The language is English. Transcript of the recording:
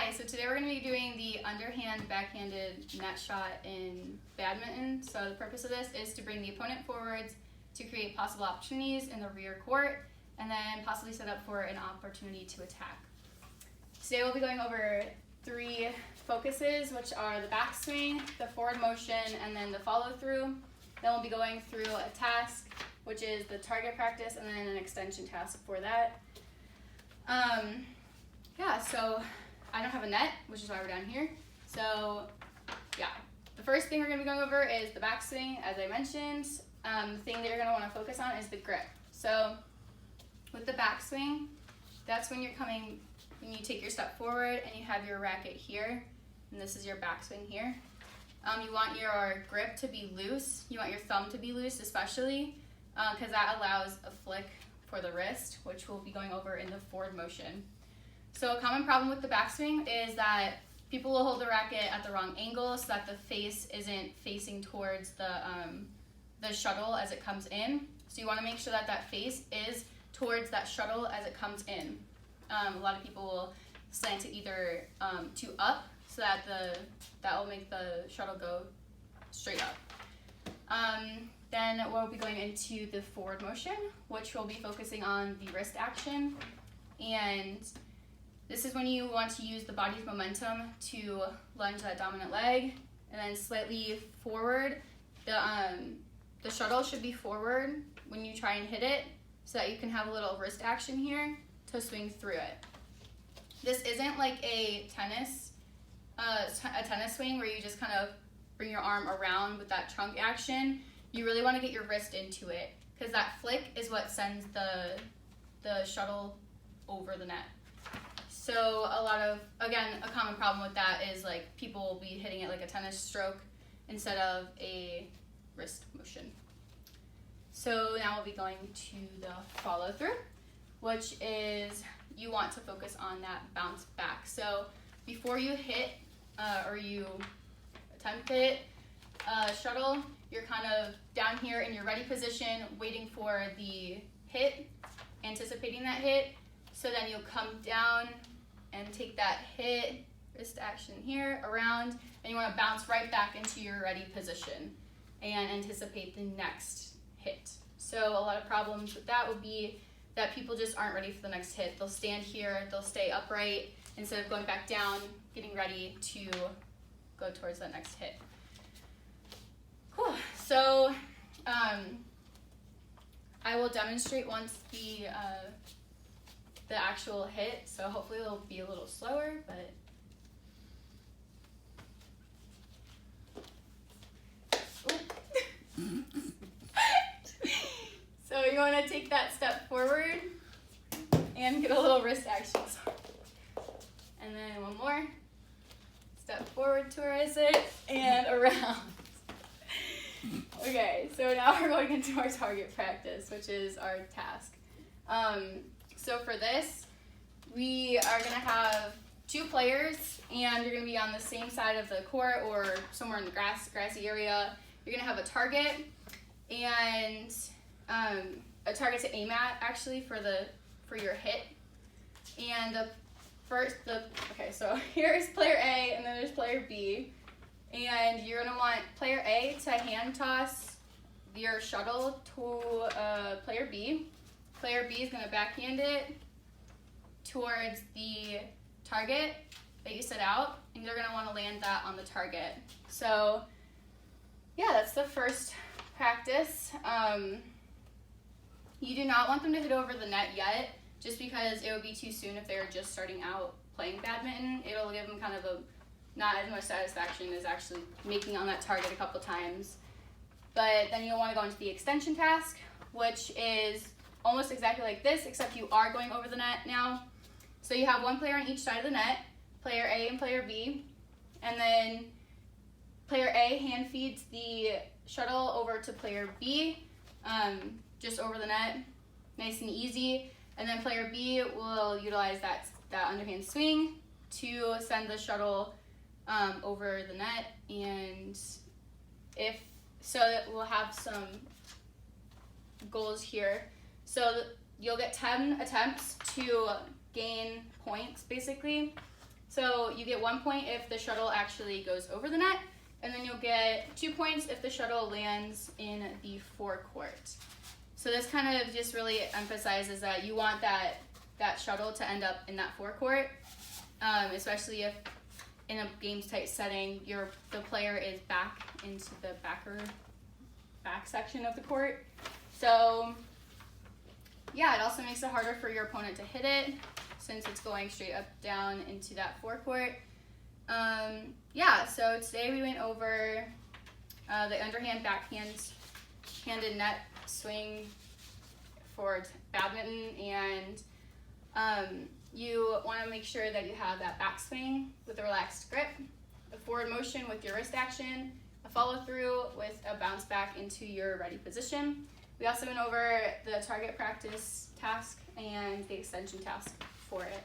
Hi, so today we're going to be doing the underhand backhanded net shot in badminton. So the purpose of this is to bring the opponent forwards to create possible opportunities in the rear court and then possibly set up for an opportunity to attack. Today we'll be going over 3 focuses, which are the backswing, the forward motion, and then the follow through. Then we'll be going through a task, which is the target practice, and then an extension task for that. So I don't have a net, which is why we're down here. So yeah, the first thing we're going to be going over is the backswing, as I mentioned. The thing that you're going to want to focus on is the grip. So with the backswing, that's when you take your step forward and you have your racket here, and this is your backswing here. You want your grip to be loose. You want your thumb to be loose, especially because that allows a flick for the wrist, which we'll be going over in the forward motion. So a common problem with the backswing is that people will hold the racket at the wrong angle so that the face isn't facing towards the shuttle as it comes in. So you want to make sure that that face is towards that shuttle as it comes in. A lot of people will slant it either to up so that that will make the shuttle go straight up. Then we'll be going into the forward motion, which will be focusing on the wrist action. And this is when you want to use the body's momentum to lunge that dominant leg, and then slightly forward. The shuttle should be forward when you try and hit it, so that you can have a little wrist action here to swing through it. This isn't like a tennis swing where you just kind of bring your arm around with that trunk action. You really want to get your wrist into it, because that flick is what sends the shuttle over the net. So a common problem with that is like people will be hitting it like a tennis stroke instead of a wrist motion. So now we'll be going to the follow through, which is you want to focus on that bounce back. So before you hit or you attempt to hit shuttle, you're kind of down here in your ready position, waiting for the hit, anticipating that hit. So then you'll come down and take that hit, wrist action here, around, and you want to bounce right back into your ready position and anticipate the next hit. So a lot of problems with that would be that people just aren't ready for the next hit. They'll stand here, they'll stay upright, instead of going back down, getting ready to go towards that next hit. Cool. So I will demonstrate once the actual hit, so hopefully it'll be a little slower, but so you want to take that step forward and get a little wrist action. And then one more. Step forward towards it and around. Okay, so now we're going into our target practice, which is our task. So for this, we are going to have 2 players, and you're going to be on the same side of the court or somewhere in the grassy area. You're going to have a target and a target to aim at, actually, for your hit. And so here's player A, and then there's player B. And you're going to want player A to hand toss your shuttle to player B. Player B is going to backhand it towards the target that you set out, and you're going to want to land that on the target. So yeah, that's the first practice. You do not want them to hit over the net yet, just because it would be too soon if they're just starting out playing badminton. It'll give them kind of not as much satisfaction as actually making on that target a couple times. But then you'll want to go into the extension task, which is almost exactly like this, except you are going over the net now. So you have 1 player on each side of the net, player A and player B, and then player A hand feeds the shuttle over to player B, just over the net, nice and easy. And then player B will utilize that underhand swing to send the shuttle over the net, and we'll have some goals here. So you'll get 10 attempts to gain points, basically. So you get 1 point if the shuttle actually goes over the net, and then you'll get 2 points if the shuttle lands in the forecourt. So this kind of just really emphasizes that you want that shuttle to end up in that forecourt, especially if in a games type setting the player is back into the back section of the court. So yeah, it also makes it harder for your opponent to hit it since it's going straight up down into that forecourt. Yeah, so today we went over the underhand, backhanded net swing for badminton, and you want to make sure that you have that backswing with a relaxed grip, a forward motion with your wrist action, a follow through with a bounce back into your ready position. We also went over the target practice task and the extension task for it.